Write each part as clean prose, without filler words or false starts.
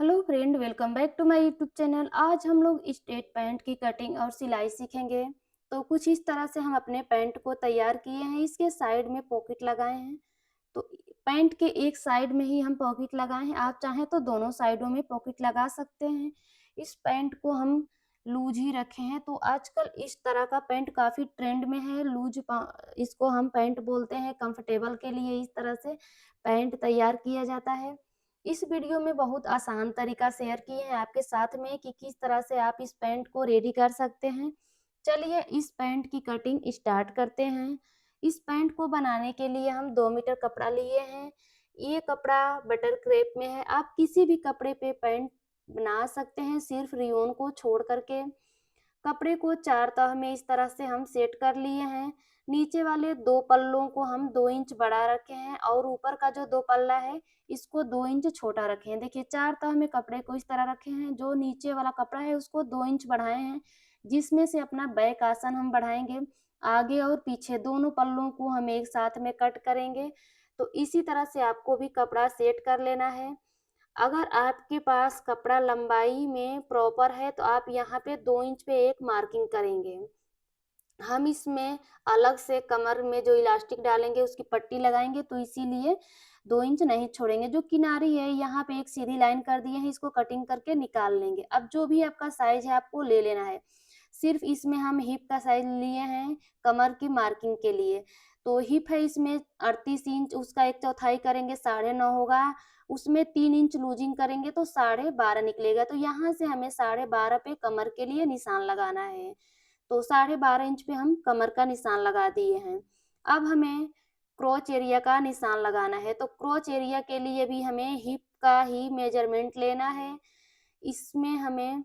Hello friend, welcome back to my YouTube channel. आज हम लोग स्ट्रेट पैंट की कटिंग और सिलाई सीखेंगे। तो कुछ इस तरह से हम अपने पैंट को तैयार किए हैं। इसके साइड में पॉकेट लगाए हैं। तो पैंट के एक साइड में ही हम पॉकेट लगाए हैं। आप चाहें तो दोनों साइडों में पॉकेट लगा सकते हैं। इस पैंट को हम लूज ही रखे हैं। तो आजकल इस तरह का पैंट काफ़ी ट्रेंड में है। इसको हम पैंट बोलते हैं। कंफर्टेबल के लिए इस तरह से पैंट तैयार किया जाता है। इस वीडियो में बहुत आसान तरीका शेयर किए हैं आपके साथ में कि किस तरह से आप इस पैंट को रेडी कर सकते हैं। चलिए इस पैंट की कटिंग स्टार्ट करते हैं। इस पैंट को बनाने के लिए हम 2 मीटर कपड़ा लिए हैं। ये कपड़ा बटर क्रेप में है। आप किसी भी कपड़े पे पैंट बना सकते हैं, सिर्फ रियोन को छोड़ करके। कपड़े को 4 तह में इस तरह से हम सेट कर लिए हैं। नीचे वाले 2 पल्लों को हम 2 इंच बड़ा रखे हैं और ऊपर का जो 2 पल्ला है इसको 2 इंच छोटा रखे हैं। देखिए 4 तह में कपड़े को इस तरह रखे हैं। जो नीचे वाला कपड़ा है उसको 2 इंच बढ़ाए हैं, जिसमें से अपना बैक आसन हम बढ़ाएंगे। आगे और पीछे दोनों पल्लों को हम एक साथ में कट करेंगे। तो इसी तरह से आपको भी कपड़ा सेट कर लेना है। अगर आपके पास कपड़ा लंबाई में प्रॉपर है तो आप यहाँ पे 2 इंच पे एक मार्किंग करेंगे। हम इसमें अलग से कमर में जो इलास्टिक डालेंगे उसकी पट्टी लगाएंगे, तो इसीलिए 2 इंच नहीं छोड़ेंगे। जो किनारी है यहाँ पे एक सीधी लाइन कर दिए हैं, इसको कटिंग करके निकाल लेंगे। अब जो भी आपका साइज है आपको ले लेना है। सिर्फ इसमें हम हिप का साइज लिए हैं कमर की मार्किंग के लिए। तो हिप है इसमें 38 इंच, उसका 1/4 करेंगे 9.5 होगा। उसमें 3 इंच लूजिंग करेंगे तो 12.5 निकलेगा। तो यहाँ से हमें 12.5 पे कमर के लिए निशान लगाना है। तो 12.5 इंच पे हम कमर का निशान लगा दिए हैं। अब हमें क्रोच एरिया का निशान लगाना है। तो क्रोच एरिया के लिए भी हमें हिप का ही मेजरमेंट लेना है। इसमें हमें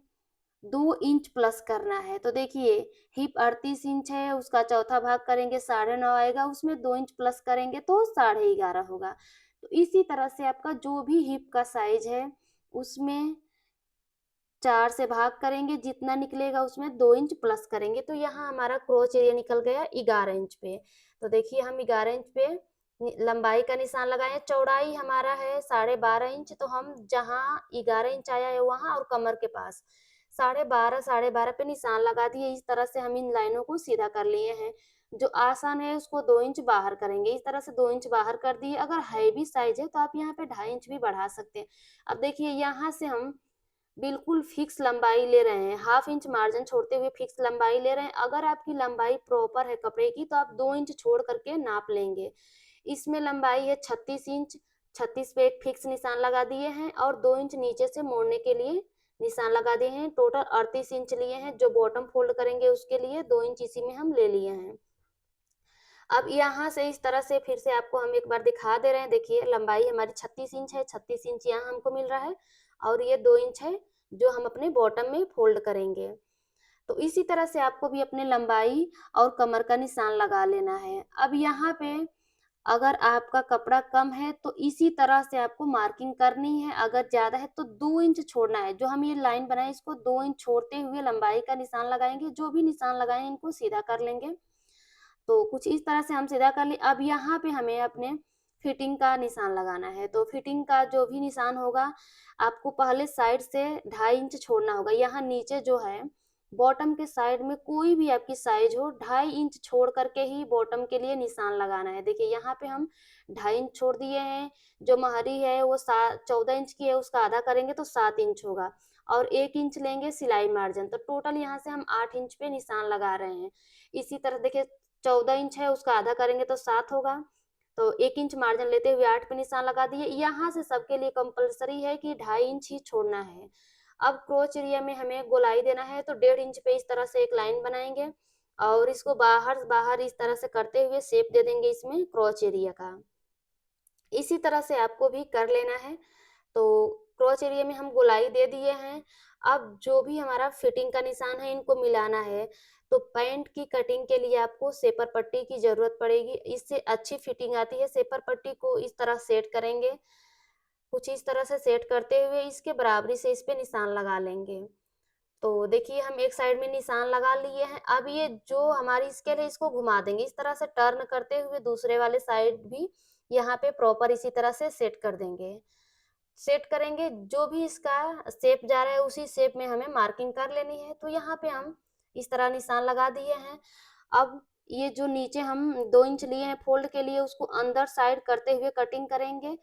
2 इंच प्लस करना है। तो देखिए हिप 38 इंच है, उसका चौथा भाग करेंगे 9.5 आएगा, उसमें 2 इंच प्लस करेंगे तो 11.5 होगा। तो इसी तरह से आपका जो भी हिप का साइज है उसमें 4 से भाग करेंगे, जितना निकलेगा उसमें 2 इंच प्लस करेंगे। तो यहाँ हमारा क्रोच एरिया निकल गया 11 इंच पे। तो देखिए हम 11 इंच पे लंबाई का निशान लगाए। चौड़ाई हमारा है 12.5 इंच। तो हम जहाँ 11 इंच आया है वहां और कमर के पास 12.5 पे निशान लगा दिए। इस तरह से हम इन लाइनों को सीधा कर लिए हैं। जो आसान है उसको 2 इंच बाहर करेंगे। इस तरह से 2 इंच बाहर कर दिए। अगर हैवी साइज है तो आप यहाँ पे 2.5 इंच भी बढ़ा सकते हैं। अब देखिए यहाँ से हम बिल्कुल फिक्स लंबाई ले रहे हैं, हाफ इंच मार्जिन छोड़ते हुए फिक्स लंबाई ले रहे हैं। अगर आपकी लंबाई प्रॉपर है कपड़े की तो आप 2 इंच छोड़ करके नाप लेंगे। इसमें लंबाई है 36 इंच। 36 पे एक फिक्स निशान लगा दिए हैं और 2 इंच नीचे से मोड़ने के लिए निशान लगा दिए हैं। टोटल 38 इंच लिए हैं। जो बॉटम फोल्ड करेंगे उसके लिए 2 इंच इसी में हम ले लिए हैं। अब यहाँ से इस तरह से फिर से आपको हम एक बार दिखा दे रहे हैं। देखिए लंबाई हमारी 36 इंच है। 36 इंच यहाँ हमको मिल रहा है और ये 2 इंच है जो हम अपने बॉटम में फोल्ड करेंगे। तो इसी तरह से आपको भी अपने लंबाई और कमर का निशान लगा लेना है। अब यहाँ पे अगर आपका कपड़ा कम है तो इसी तरह से आपको मार्किंग करनी है। अगर ज्यादा है तो 2 इंच छोड़ना है। जो हम ये लाइन बनाए इसको 2 इंच छोड़ते हुए लंबाई का निशान लगाएंगे। जो भी निशान लगाए इनको सीधा कर लेंगे। तो कुछ इस तरह से हम सीधा कर लिए। अब यहाँ पे हमें अपने फिटिंग का निशान लगाना है। तो फिटिंग का जो भी निशान होगा आपको पहले साइड से 2.5 इंच छोड़ना होगा। यहाँ नीचे जो है बॉटम के साइड में कोई भी आपकी साइज हो 2.5 इंच छोड़ करके ही बॉटम के लिए निशान लगाना है। देखिए यहाँ पे हम 2.5 इंच छोड़ दिए हैं। जो महरी है वो 14 इंच की है, उसका आधा करेंगे तो 7 इंच होगा और 1 इंच लेंगे सिलाई मार्जिन। तो टोटल यहाँ से हम 8 इंच पे निशान लगा रहे हैं। इसी तरह देखिए 14 इंच है, उसका आधा करेंगे तो 7 होगा। तो 1 इंच मार्जिन लेते हुए 8 पे निशान लगा दिए। यहाँ से सबके लिए कंपलसरी है कि 2.5 इंच ही छोड़ना है। अब क्रोच एरिया में हमें गोलाई देना है। तो 1.5 इंच पे इस तरह से एक लाइन बनाएंगे और इसको बाहर बाहर इस तरह से करते हुए शेप दे देंगे इसमें क्रोच एरिया का। इसी तरह से आपको भी कर लेना है। तो क्रॉच एरिया में हम गोलाई दे दिए हैं। अब जो भी हमारा फिटिंग का निशान है इनको मिलाना है। तो पैंट की कटिंग के लिए आपको सेपर पट्टी की जरूरत पड़ेगी। इससे अच्छी फिटिंग आती है। सेपर पट्टी को इस तरह सेट करेंगे। कुछ इस तरह से सेट करते हुए इसके बराबरी से इस पे निशान लगा लेंगे। तो देखिए हम एक साइड में निशान लगा लिए हैं। अब ये जो हमारी स्केल है इसको घुमा देंगे। इस तरह से टर्न करते हुए दूसरे वाले साइड भी यहाँ पे प्रॉपर इसी तरह से सेट कर देंगे। सेट करेंगे, जो भी इसका शेप जा रहा है उसी शेप में हमें मार्किंग कर लेनी है। तो यहाँ पे हम इस तरह निशान लगा दिए हैं। अब ये जो नीचे हम 2 इंच लिए हैं फोल्ड के लिए, उसको अंदर साइड करते हुए कटिंग करेंगे,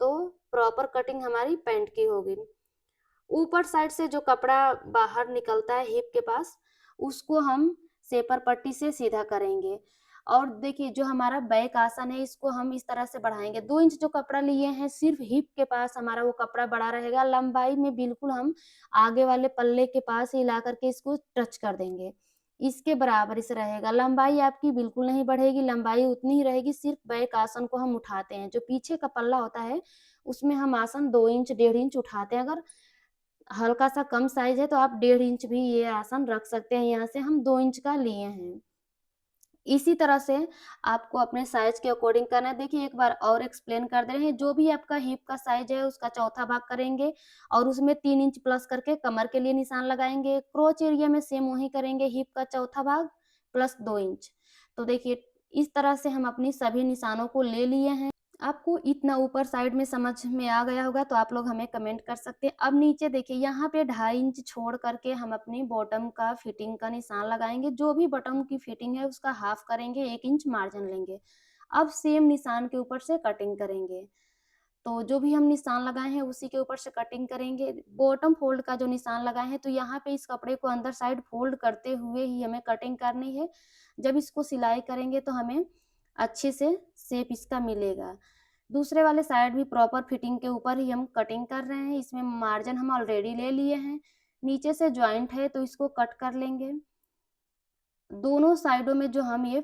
तो प्रॉपर कटिंग हमारी पैंट की होगी। ऊपर साइड से जो कपड़ा बाहर निकलता है हिप के पास, उसको हम शेपर पट्टी से सीधा करेंगे। और देखिए जो हमारा बैक आसन है, इसको हम इस तरह से बढ़ाएंगे। 2 इंच जो कपड़ा लिए हैं, सिर्फ हिप के पास हमारा वो कपड़ा बड़ा रहेगा। लंबाई में बिल्कुल हम आगे वाले पल्ले के पास ही ला करके इसको टच कर देंगे। इसके बराबर इसे रहेगा। लंबाई आपकी बिल्कुल नहीं बढ़ेगी, लंबाई उतनी ही रहेगी। सिर्फ बैक आसन को हम उठाते हैं। जो पीछे का पल्ला होता है, उसमें हम आसन 2 इंच 1.5 इंच उठाते हैं। अगर हल्का सा कम साइज है तो आप 1.5 इंच भी ये आसन रख सकते हैं। यहाँ से हम 2 इंच का लिए हैं। इसी तरह से आपको अपने साइज के अकॉर्डिंग करना है। देखिए एक बार और एक्सप्लेन कर दे रहे हैं। जो भी आपका हिप का साइज है, उसका चौथा भाग करेंगे और उसमें 3 इंच प्लस करके कमर के लिए निशान लगाएंगे। क्रोच एरिया में सेम वही करेंगे, हिप का चौथा भाग प्लस 2 इंच। तो देखिए इस तरह से हम अपनी सभी निशानों को ले लिए हैं। आपको इतना ऊपर साइड में समझ में आ गया होगा तो आप लोग हमें कमेंट कर सकते हैं। अब नीचे देखिए यहाँ पे 2.5 इंच छोड़ करके हम अपनी बॉटम का फिटिंग का निशान लगाएंगे। जो भी बॉटम की फिटिंग है उसका हाफ करेंगे, 1 इंच मार्जिन लेंगे। अब सेम निशान के ऊपर से कटिंग करेंगे। तो जो भी हम निशान लगाए हैं उसी के ऊपर से कटिंग करेंगे। बॉटम फोल्ड का जो निशान लगाए हैं, तो यहाँ पे इस कपड़े को अंदर साइड फोल्ड करते हुए ही हमें कटिंग करनी है। जब इसको सिलाई करेंगे तो हमें अच्छे से शेप इसका मिलेगा। दूसरे वाले साइड भी प्रॉपर फिटिंग के ऊपर ही हम कटिंग कर रहे हैं। इसमें मार्जिन हम ऑलरेडी ले लिए हैं। नीचे से जॉइंट है तो इसको कट कर लेंगे। दोनों साइडों में जो हम ये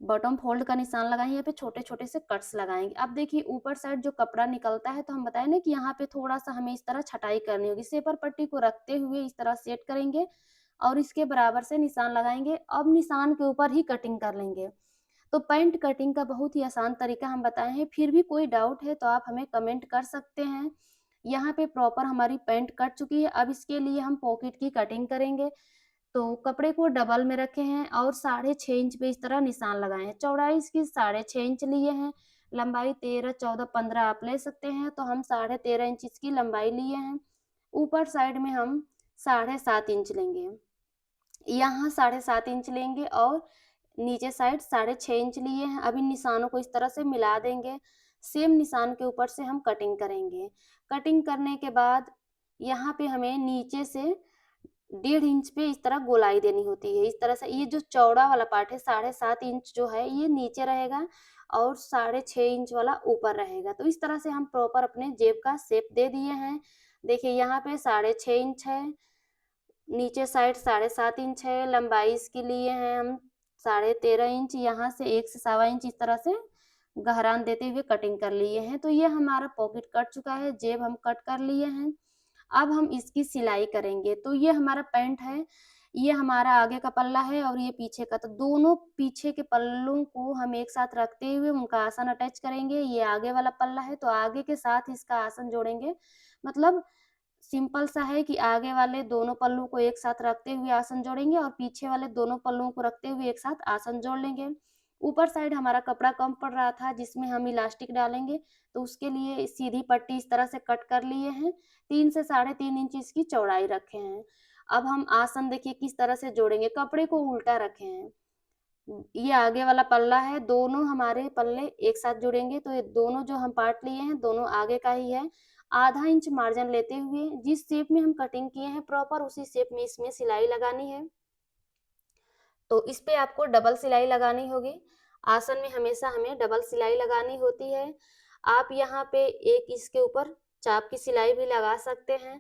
बॉटम फोल्ड का निशान लगाए हैं, यहाँ पे छोटे छोटे से कट्स लगाएंगे। अब देखिए ऊपर साइड जो कपड़ा निकलता है, तो हम बताए ना कि यहाँ पे थोड़ा सा हमें इस तरह छटाई करनी होगी। शेपर पट्टी को रखते हुए इस तरह सेट करेंगे और इसके बराबर से निशान लगाएंगे। अब निशान के ऊपर ही कटिंग कर लेंगे। तो पैंट कटिंग का बहुत ही आसान तरीका हम बताए हैं। फिर भी कोई डाउट है तो आप हमें कमेंट कर सकते हैं। यहाँ पे प्रॉपर हमारी पैंट कट चुकी है। अब इसके लिए हम पॉकेट की कटिंग करेंगे। तो कपड़े को डबल में रखे हैं और 6.5 इंच पे इस तरह निशान लगाए हैं। चौड़ाई इसकी 6.5 इंच लिए हैं। लंबाई 13, 14, 15 आप ले सकते हैं। तो हम 13.5 इंच इसकी लंबाई लिए हैं। ऊपर साइड में हम 7.5 इंच लेंगे। यहाँ 7.5 इंच लेंगे और नीचे साइड 6.5 इंच लिए हैं। अब इन निशानों को इस तरह से मिला देंगे। सेम निशान के ऊपर से हम कटिंग करेंगे। कटिंग करने के बाद यहाँ पे हमें नीचे से 1.5 इंच पे इस तरह गोलाई देनी होती है। इस तरह से ये जो चौड़ा वाला पार्ट है, 7.5 इंच जो है ये नीचे रहेगा और 6.5 इंच वाला ऊपर रहेगा। तो इस तरह से हम प्रॉपर अपने जेब का शेप दे दिए हैं। देखिए यहाँ पे 6.5 इंच है, नीचे साइड 7.5 इंच है। लंबाई इसकी लिए हैं हम 13.5 इंच। यहाँ से 1 से 1.25 इंच इस तरह से गहरान देते हुए कटिंग कर लिए हैं। तो ये हमारा पॉकेट कट चुका है, जेब हम कट कर लिए हैं। अब हम इसकी सिलाई करेंगे। तो ये हमारा पैंट है, ये हमारा आगे का पल्ला है और ये पीछे का। तो दोनों पीछे के पल्लों को हम एक साथ रखते हुए उनका आसन अटैच करेंगे। ये आगे वाला पल्ला है तो आगे के साथ इसका आसन जोड़ेंगे। मतलब सिंपल सा है कि आगे वाले दोनों पल्लू को एक साथ रखते हुए आसन जोड़ेंगे और पीछे वाले दोनों पल्लुओं को रखते हुए एक साथ आसन जोड़ लेंगे। ऊपर साइड हमारा कपड़ा कम पड़ रहा था जिसमें हम इलास्टिक डालेंगे, तो उसके लिए सीधी पट्टी इस तरह से कट कर लिए हैं। 3 से 3.5 इंच इसकी चौड़ाई रखे हैं। अब हम आसन देखिए किस तरह से जोड़ेंगे। कपड़े को उल्टा रखे हैं। ये आगे वाला पल्ला है, दोनों हमारे पल्ले एक साथ जुड़ेंगे। तो ये दोनों जो हम पार्ट लिए हैं दोनों आगे का ही है। 0.5 इंच मार्जिन लेते हुए जिस शेप में हम कटिंग किए हैं प्रॉपर उसी शेप में इसमें सिलाई लगानी है। तो इस पे आपको डबल सिलाई लगानी होगी। आसन में हमेशा हमें डबल सिलाई लगानी होती है। आप यहाँ पे एक इसके ऊपर चाप की सिलाई भी लगा सकते हैं।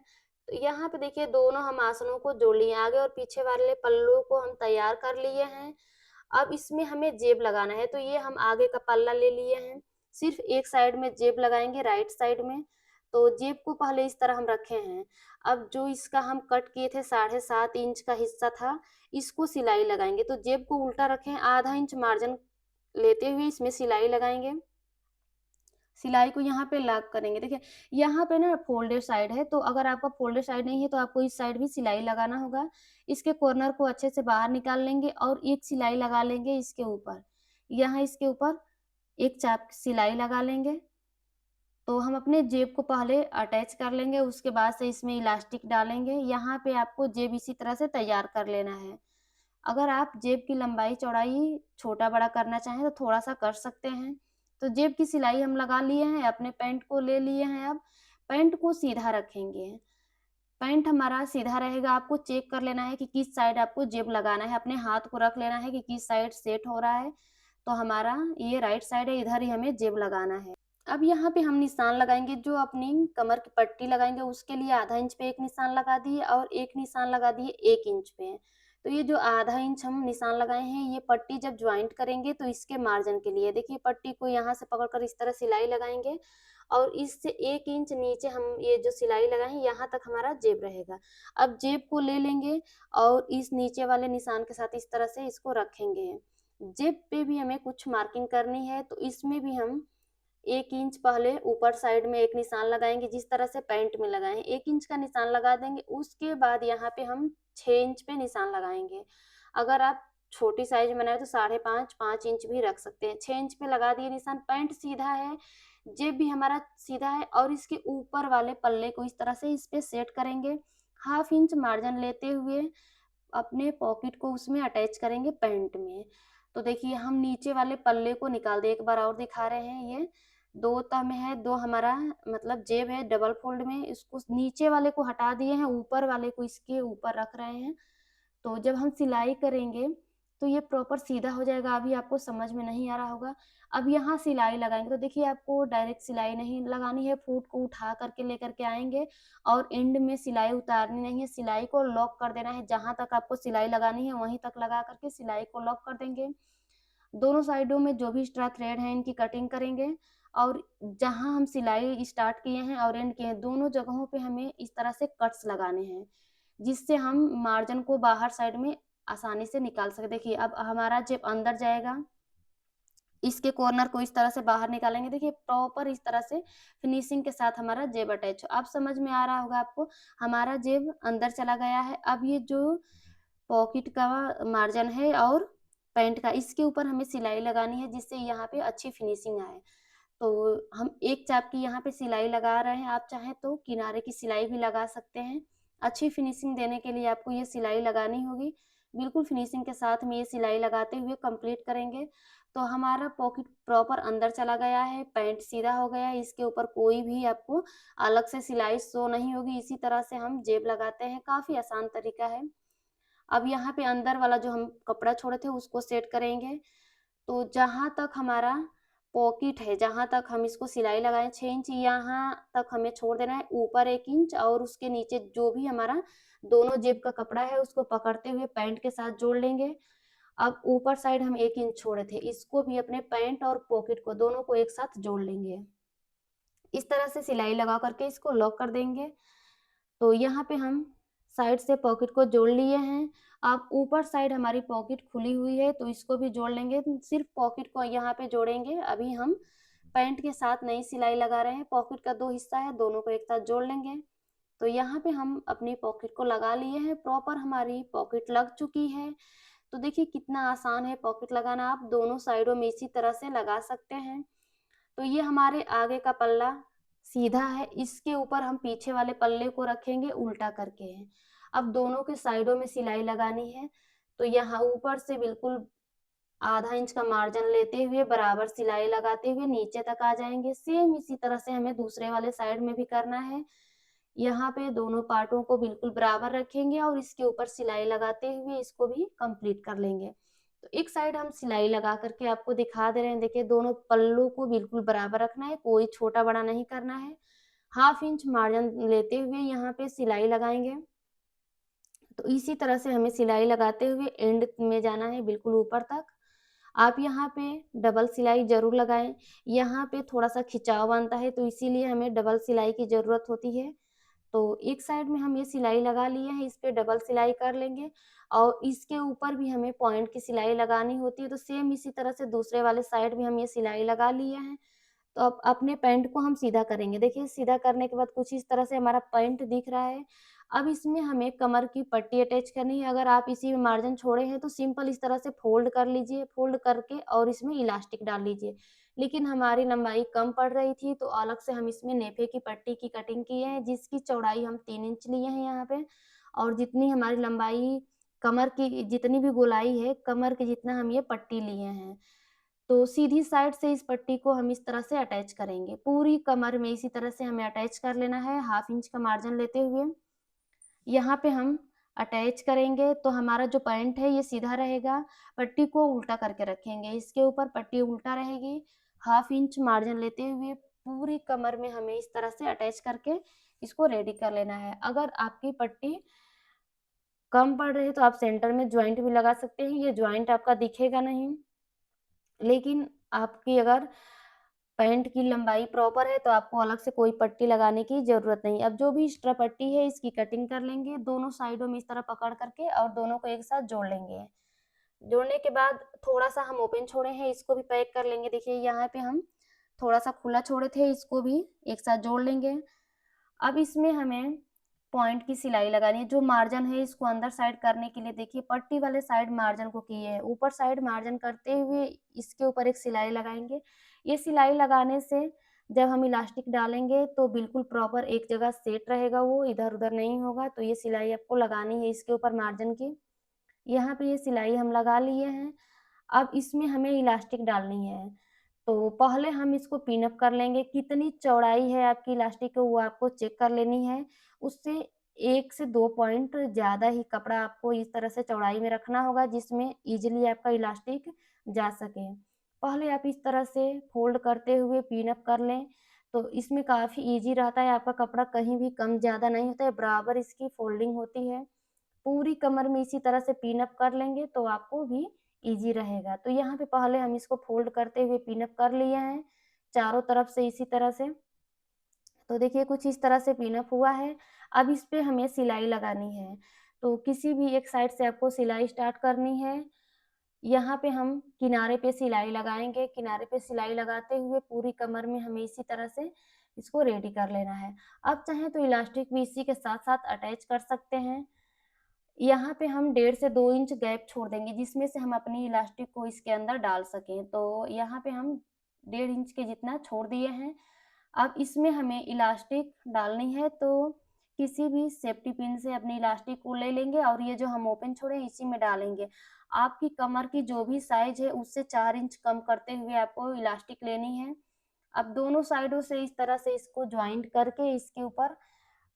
तो यहाँ पे देखिए दोनों हम आसनों को जोड़ लिए, आगे और पीछे वाले पल्लों को हम तैयार कर लिए हैं। अब इसमें हमें जेब लगाना है। तो ये हम आगे का पल्ला ले लिए हैं, सिर्फ एक साइड में जेब लगाएंगे राइट साइड में। तो जेब को पहले इस तरह हम रखे हैं। अब जो इसका हम कट किए थे 7.5 इंच का हिस्सा था, इसको सिलाई लगाएंगे। तो जेब को उल्टा रखें, 0.5 इंच मार्जिन लेते हुए इसमें सिलाई लगाएंगे। सिलाई को यहाँ पे लॉक करेंगे। देखिए यहाँ पे ना फोल्डेड साइड है, तो अगर आपका फोल्डेड साइड नहीं है तो आपको इस साइड भी सिलाई लगाना होगा। इसके कॉर्नर को अच्छे से बाहर निकाल लेंगे और एक सिलाई लगा लेंगे इसके ऊपर। यहाँ इसके ऊपर एक चाप सिलाई लगा लेंगे। तो हम अपने जेब को पहले अटैच कर लेंगे, उसके बाद से इसमें इलास्टिक डालेंगे। यहाँ पे आपको जेब इसी तरह से तैयार कर लेना है। अगर आप जेब की लंबाई चौड़ाई छोटा-बड़ा करना चाहें तो थोड़ा-सा कर सकते हैं। तो जेब की सिलाई हम लगा लिए हैं, अपने पैंट को ले लिए हैं अब। पैंट को सीधा रखेंगे। पैंट हमारा सीधा रहेगा, आपको चेक कर लेना है कि किस साइड आपको जेब लगाना है। अपने हाथ को रख लेना है कि किस साइड सेट हो रहा है। तो हमारा ये राइट साइड है, इधर ही हमें जेब लगाना है। अब यहाँ पे हम निशान लगाएँगे, जो अपनी कमर की पट्टी लगाएँगे उसके लिए आधा इंच पे एक निशान लगा दिए और एक निशान लगा दिए 1 इंच पे। तो ये जो आधा इंच हम निशान लगाए हैं, ये पट्टी जब जॉइंट करेंगे तो इसके मार्जिन के लिए। देखिए पट्टी को यहाँ से पकड़कर इस तरह सिलाई लगाएँगे और इससे 1 इंच नीचे हम ये जो सिलाई लगाए हैं, यहाँ तक हमारा जेब रहेगा। अब जेब को ले लेंगे और इस नीचे वाले निशान के साथ इस तरह से इसको रखेंगे। जेब पे भी हमें कुछ मार्किंग करनी है, तो इसमें भी हम 1 इंच पहले ऊपर साइड में एक निशान लगाएँगे, जिस तरह से पैंट में लगाए हैं। 1 इंच का निशान लगा देंगे, उसके बाद यहाँ पे हम 6 इंच पे निशान लगाएँगे। अगर आप छोटी साइज़ में बनाए तो 5.5 5 इंच भी रख सकते हैं। 6 इंच पे लगा दिए निशान, पैंट सीधा है, जेब भी हमारा सीधा है और इसके ऊपर वाले पल्ले को इस तरह से इस पे सेट करेंगे। हाफ इंच मार्जिन लेते हुए अपने पॉकेट को उसमें अटैच करेंगे पैंट में। तो देखिए हम नीचे वाले पल्ले को निकाल दें, एक बार और दिखा रहे हैं ये 2 तह में है, 2 हमारा मतलब जेब है डबल फ़ोल्ड में, इसको नीचे वाले को हटा दिए हैं, ऊपर वाले को इसके ऊपर रख रहे हैं। तो जब हम सिलाई करेंगे, तो ये प्रॉपर सीधा हो जाएगा, अभी आपको समझ में नहीं आ रहा होगा। अब यहाँ सिलाई लगाएँगे, तो देखिए आपको डायरेक्ट सिलाई नहीं लगानी है, फूट को उठा कर के लेकर के आएँगे और एंड में सिलाई उतारनी नहीं है, सिलाई को लॉक कर देना है, जहाँ तक आपको सिलाई लगानी है, वहीं तक लगा कर के सिलाई को लॉक कर देंगे। दोनों साइडों में जो भी एक्स्ट्रा थ्रेड है इनकी कटिंग करेंगे और जहाँ हम सिलाई स्टार्ट किए हैं और एंड किए हैं, दोनों जगहों पे हमें इस तरह से कट्स लगाने हैं, जिससे हम मार्जिन को बाहर साइड में आसानी से निकाल सकें। देखिए अब हमारा जेब अंदर जाएगा, इसके कॉर्नर को इस तरह से बाहर निकालेंगे। देखिए प्रॉपर इस तरह से फिनिशिंग के साथ हमारा जेब अटैच हो। अब समझ में आ रहा होगा आपको, हमारा जेब अंदर चला गया है। अब ये जो पॉकेट का मार्जिन है और पैंट का, इसके ऊपर हमें सिलाई लगानी है, जिससे यहाँ पे अच्छी फिनिशिंग आए। तो हम एक चाप की यहाँ पे सिलाई लगा रहे हैं, आप चाहें तो किनारे की सिलाई भी लगा सकते हैं। अच्छी फिनिशिंग देने के लिए आपको ये सिलाई लगानी होगी। बिल्कुल फिनिशिंग के साथ में ये सिलाई लगाते हुए कंप्लीट करेंगे। तो हमारा पॉकेट प्रॉपर अंदर चला गया है, पैंट सीधा हो गया है, इसके ऊपर कोई भी आपको अलग से सिलाई शो नहीं होगी। इसी तरह से हम जेब लगाते हैं, काफ़ी आसान तरीका है। अब यहाँ पे अंदर वाला जो हम कपड़ा छोड़े थे उसको सेट करेंगे। तो जहाँ तक हमारा पॉकेट है, जहाँ तक हम इसको सिलाई लगाए 6 इंच, यहाँ तक हमें छोड़ देना है, ऊपर 1 इंच और उसके नीचे जो भी हमारा दोनों जेब का कपड़ा है उसको पकड़ते हुए पैंट के साथ जोड़ लेंगे। अब ऊपर साइड हम 1 इंच छोड़े थे, इसको भी अपने पैंट और पॉकेट को दोनों को एक साथ जोड़ लेंगे। इस तरह से सिलाई लगा करके इसको लॉक कर देंगे। तो यहाँ पे हम साइड से पॉकेट को जोड़ लिए हैं। अब ऊपर साइड हमारी पॉकेट खुली हुई है तो इसको भी जोड़ लेंगे। सिर्फ पॉकेट को यहाँ पे जोड़ेंगे। अभी हम पैंट के साथ नई सिलाई लगा रहे हैं। पॉकेट का 2 हिस्सा है, दोनों को एक साथ जोड़ लेंगे। तो यहाँ पे हम अपनी पॉकेट को लगा लिए हैं। प्रॉपर हमारी पॉकेट लग चुकी है। तो देखिए कितना आसान है पॉकेट लगाना। आप दोनों साइडों में इसी तरह से लगा सकते हैं। तो ये हमारे आगे का पल्ला सीधा है, इसके ऊपर हम पीछे वाले पल्ले को रखेंगे उल्टा करके। अब दोनों के साइडों में सिलाई लगानी है, तो यहाँ ऊपर से बिल्कुल आधा इंच का मार्जिन लेते हुए बराबर सिलाई लगाते हुए नीचे तक आ जाएंगे। सेम इसी तरह से हमें दूसरे वाले साइड में भी करना है। यहाँ पे दोनों पार्टों को बिल्कुल बराबर रखेंगे और इसके ऊपर सिलाई लगाते हुए इसको भी कंप्लीट कर लेंगे। तो एक साइड हम सिलाई लगा करके आपको दिखा दे रहे हैं। देखिए दोनों पल्लों को बिल्कुल बराबर रखना है, कोई छोटा बड़ा नहीं करना है। हाफ इंच मार्जिन लेते हुए यहाँ पे सिलाई लगाएंगे। तो इसी तरह से हमें सिलाई लगाते हुए एंड में जाना है, बिल्कुल ऊपर तक। आप यहाँ पे डबल सिलाई जरूर लगाएं। यहाँ पे थोड़ा सा खिंचाव बनता है तो इसीलिए हमें डबल सिलाई की जरूरत होती है। तो एक साइड में हम ये सिलाई लगा लिए हैं, इस पे डबल सिलाई कर लेंगे और इसके ऊपर भी हमें पॉइंट की सिलाई लगानी होती है। तो सेम इसी तरह से दूसरे वाले साइड में हम ये सिलाई लगा लिए हैं। तो अब अपने पैंट को हम सीधा करेंगे। देखिए सीधा करने के बाद कुछ इस तरह से हमारा पैंट दिख रहा है। अब इसमें हमें कमर की पट्टी अटैच करनी है। अगर आप इसी में मार्जिन छोड़े हैं तो सिंपल इस तरह से फोल्ड कर लीजिए, फोल्ड करके और इसमें इलास्टिक डाल लीजिए। लेकिन हमारी लंबाई कम पड़ रही थी, तो अलग से हम इसमें नेफे की पट्टी की कटिंग किए हैं, जिसकी चौड़ाई हम 3 इंच लिए हैं यहाँ पे, और जितनी हमारी लंबाई कमर की जितनी भी गोलाई है, कमर के जितना हम ये पट्टी लिए हैं। तो सीधी साइड से इस पट्टी को हम इस तरह से अटैच करेंगे। पूरी कमर में इसी तरह से हमें अटैच कर लेना है, 1/2 इंच का मार्जिन लेते हुए। यहाँ पे हम अटैच करेंगे तो हमारा जो पैंट है ये सीधा रहेगा, पट्टी को उल्टा करके रखेंगे, इसके ऊपर पट्टी उल्टा रहेगी। 1/2 इंच मार्जिन लेते हुए पूरी कमर में हमें इस तरह से अटैच करके इसको रेडी कर लेना है। अगर आपकी पट्टी कम पड़ रही है तो आप सेंटर में जॉइंट भी लगा सकते हैं, ये जॉइंट आपका दिखेगा नहीं। लेकिन आपकी अगर पैंट की लंबाई प्रॉपर है तो आपको अलग से कोई पट्टी लगाने की ज़रूरत नहीं। अब जो भी एक्स्ट्रा पट्टी है इसकी कटिंग कर लेंगे, दोनों साइडों में इस तरह पकड़ करके और दोनों को एक साथ जोड़ लेंगे। जोड़ने के बाद थोड़ा-सा हम ओपन छोड़े हैं, इसको भी पैक कर लेंगे। देखिए यहाँ पे हम थोड़ा-सा खुला छोड़े थे, इसको भी एक साथ जोड़ लेंगे। अब इसमें हमें पॉइंट की सिलाई लगानी है। जो मार्जिन है इसको अंदर साइड करने के लिए देखिए पट्टी वाले साइड मार्जिन को किए हैं, ऊपर साइड मार्जिन करते हुए इसके ऊपर एक सिलाई लगाएँगे। ये सिलाई लगाने से जब हम इलास्टिक डालेंगे तो बिल्कुल प्रॉपर एक जगह सेट रहेगा, वो इधर-उधर नहीं होगा। तो ये सिलाई आपको लगानी है इसके ऊपर मार्जिन की। यहाँ पे ये सिलाई हम लगा लिए हैं। अब इसमें हमें इलास्टिक डालनी है। तो पहले हम इसको पिन अप कर लेंगे, कितनी चौड़ाई है आपकी इलास्टिक वो आपको चेक कर लेनी है। उससे 1 से 2 पॉइंट ज़्यादा ही कपड़ा आपको इस तरह से चौड़ाई में रखना होगा जिसमें ईज़िली आपका इलास्टिक जा सके। पहले आप इस तरह से फ़ोल्ड करते हुए पिन अप कर लें, तो इसमें काफ़ी ईज़ी रहता है, आपका कपड़ा कहीं भी कम ज़्यादा नहीं होता है, बराबर इसकी फ़ोल्डिंग होती है। पूरी कमर में इसी तरह से पिन अप कर लेंगे तो आपको भी ईज़ी रहेगा। तो यहाँ पे पहले हम इसको फ़ोल्ड करते हुए पिन अप कर लिए हैं, चारों तरफ से इसी तरह से। तो देखिए कुछ इस तरह से पिन अप हुआ है। अब इस पे हमें सिलाई लगानी है। तो किसी भी एक साइड से आपको सिलाई स्टार्ट करनी है। यहाँ पे हम किनारे पे सिलाई लगाएँगे, किनारे पे सिलाई लगाते हुए पूरी कमर में हमें इसी तरह से इसको रेडी कर लेना है। आप चाहें तो इलास्टिक भी इसी के साथ-साथ अटैच कर सकते हैं। यहाँ पे हम 1.5 से 2 इंच गैप छोड़ देंगे जिसमें से हम अपनी इलास्टिक को इसके अंदर डाल सकें। तो यहाँ पे हम 1.5 इंच के जितना छोड़ दिए हैं। अब इसमें हमें इलास्टिक डालनी है तो किसी भी सेफ्टी पिन से अपनी इलास्टिक को ले लेंगे और ये जो हम ओपन छोड़े हैं इसी में डालेंगे। आपकी कमर की जो भी साइज़ है उससे 4 इंच कम करते हुए आपको इलास्टिक लेनी है। अब दोनों साइडों से इस तरह से इसको जॉइंट करके इसके ऊपर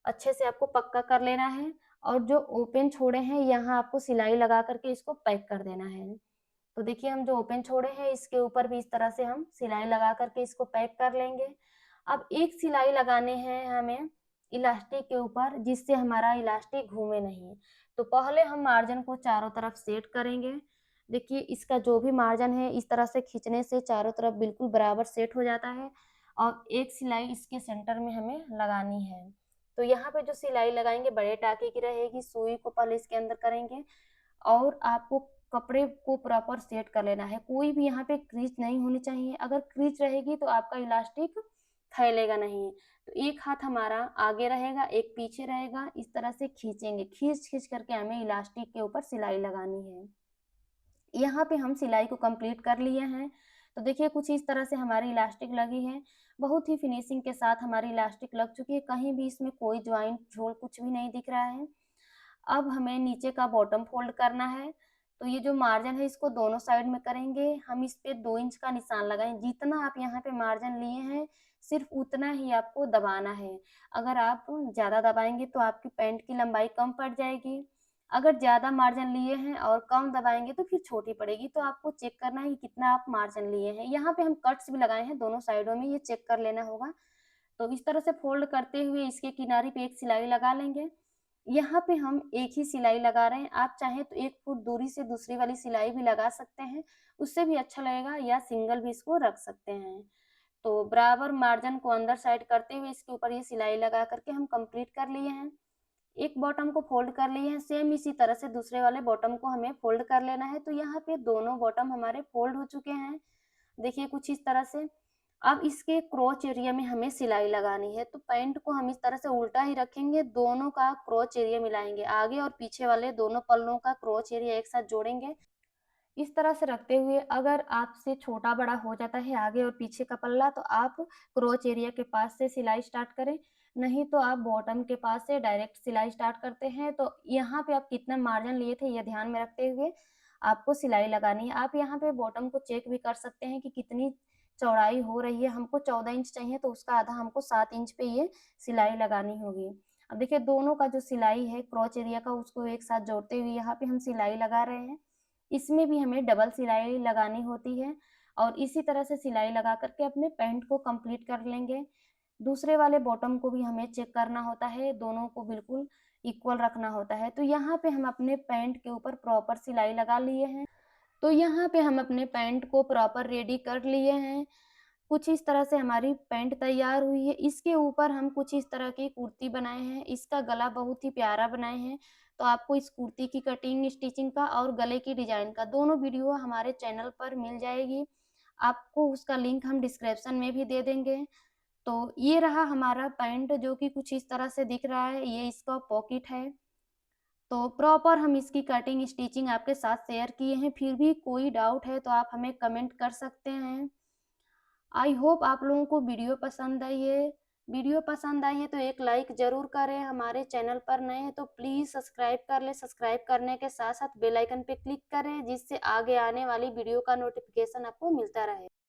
अच्छे से आपको पक्का कर लेना है और जो ओपन छोड़े हैं यहाँ आपको सिलाई लगा करके इसको पैक कर देना है। तो देखिए हम जो ओपन छोड़े हैं इसके ऊपर भी इस तरह से हम सिलाई लगा करके इसको पैक कर लेंगे। अब एक सिलाई लगाने हैं हमें इलास्टिक के ऊपर जिससे हमारा इलास्टिक घूमे नहीं। तो पहले हम मार्जिन को चारों तरफ सेट करेंगे। देखिए इसका जो भी मार्जिन है इस तरह से खींचने से चारों तरफ बिल्कुल बराबर सेट हो जाता है और एक सिलाई इसके सेंटर में हमें लगानी है। तो यहाँ पे जो सिलाई लगाएँगे बड़े टाके की रहेगी, सुई को पहले इसके अंदर करेंगे और आपको कपड़े को प्रॉपर सेट कर लेना है। कोई भी यहाँ पे क्रीच नहीं होनी चाहिए, अगर क्रीच रहेगी तो आपका इलास्टिक फैलेगा नहीं। तो एक हाथ हमारा आगे रहेगा, एक पीछे रहेगा, इस तरह से खींचेंगे। खींच-खींच करके हमें इलास्टिक के ऊपर सिलाई लगानी है। यहाँ पे हम सिलाई को कंप्लीट कर लिए हैं। तो देखिए कुछ इस तरह से हमारी इलास्टिक लगी है। बहुत ही फिनिशिंग के साथ हमारी इलास्टिक लग चुकी है, कहीं भी इसमें कोई जॉइंट, झोल कुछ भी नहीं दिख रहा है। अब हमें नीचे का बॉटम फोल्ड करना है। तो ये जो मार्जिन है इसको दोनों साइड में करेंगे। हम इस पे 2 इंच का निशान लगाएँ। जितना आप यहाँ पे मार्जिन लिए हैं, सिर्फ़ उतना ही आपको दबाना है। अगर आप ज़्यादा दबाएँगे तो आपकी पैंट की लंबाई कम पड़ जाएगी। अगर ज़्यादा मार्जिन लिए हैं और कम दबाएँगे तो फिर छोटी पड़ेगी। तो आपको चेक करना है कि कितना आप मार्जिन लिए हैं। यहाँ पे हम कट्स भी लगाए हैं दोनों साइडों में, ये चेक कर लेना होगा। तो इस तरह से फ़ोल्ड करते हुए इसके किनारे पे एक सिलाई लगा लेंगे। यहाँ पे हम एक ही सिलाई लगा रहे हैं, आप चाहें तो 1 फुट दूरी से दूसरी वाली सिलाई भी लगा सकते हैं, उससे भी अच्छा लगेगा या सिंगल भी इसको रख सकते हैं। तो बराबर मार्जिन को अंदर साइड करते हुए इसके ऊपर ये सिलाई लगा करके हम कंप्लीट कर लिए हैं। एक बॉटम को फ़ोल्ड कर लिए हैं, सेम इसी तरह से दूसरे वाले बॉटम को हमें फ़ोल्ड कर लेना है। तो यहाँ पे दोनों बॉटम हमारे फ़ोल्ड हो चुके हैं। देखिए कुछ इस तरह से। अब इसके क्रोच एरिया में हमें सिलाई लगानी है, तो पैंट को हम इस तरह से उल्टा ही रखेंगे, दोनों का क्रोच एरिया मिलाएँगे। आगे और पीछे वाले दोनों पल्लों का क्रोच एरिया एक साथ जोड़ेंगे। इस तरह से रखते हुए अगर आपसे छोटा-बड़ा हो जाता है आगे और पीछे का पल्ला तो आप क्रोच एरिया के पास से सिलाई स्टार्ट करें, नहीं तो आप बॉटम के पास से डायरेक्ट सिलाई स्टार्ट करते हैं। तो यहाँ पे आप कितना मार्जिन लिए थे ये ध्यान में रखते हुए आपको सिलाई लगानी है। आप यहाँ पे बॉटम को चेक भी कर सकते हैं कि कितनी चौड़ाई हो रही है। हमको 14 इंच चाहिए तो उसका आधा हमको 7 इंच पे ये सिलाई लगानी होगी। अब देखिए दोनों का जो सिलाई है क्रोच एरिया का उसको एक साथ जोड़ते हुए यहाँ पे हम सिलाई लगा रहे हैं। इसमें भी हमें डबल सिलाई लगानी होती है और इसी तरह से सिलाई लगा कर के अपने पैंट को कंप्लीट कर लेंगे। दूसरे वाले बॉटम को भी हमें चेक करना होता है, दोनों को बिल्कुल इक्वल रखना होता है। तो यहाँ पे हम अपने पैंट के ऊपर प्रॉपर सिलाई लगा लिए हैं। तो यहाँ पे हम अपने पैंट को प्रॉपर रेडी कर लिए हैं। कुछ इस तरह से हमारी पैंट तैयार हुई है। इसके ऊपर हम कुछ इस तरह की कुर्ती बनाए हैं। इसका गला बहुत ही प्यारा बनाए हैं। तो आपको इस कुर्ती की कटिंग, स्टिचिंग का और गले की डिज़ाइन का दोनों वीडियो हमारे चैनल पर मिल जाएगी। आपको उसका लिंक हम डिस्क्रिप्शन में भी दे देंगे। तो ये रहा हमारा पैंट जो कि कुछ इस तरह से दिख रहा है, ये इसका पॉकेट है। तो प्रॉपर हम इसकी कटिंग, स्टिचिंग आपके साथ शेयर किए हैं। फिर भी कोई डाउट है तो आप हमें कमेंट कर सकते हैं। आई होप आप लोगों को वीडियो पसंद आई है। वीडियो पसंद आई है तो एक लाइक ज़रूर करें। हमारे चैनल पर नए हैं तो प्लीज़ सब्सक्राइब कर लें। सब्सक्राइब करने के साथ-साथ बेल आइकन पे क्लिक करें जिससे आगे आने वाली वीडियो का नोटिफिकेशन आपको मिलता रहे।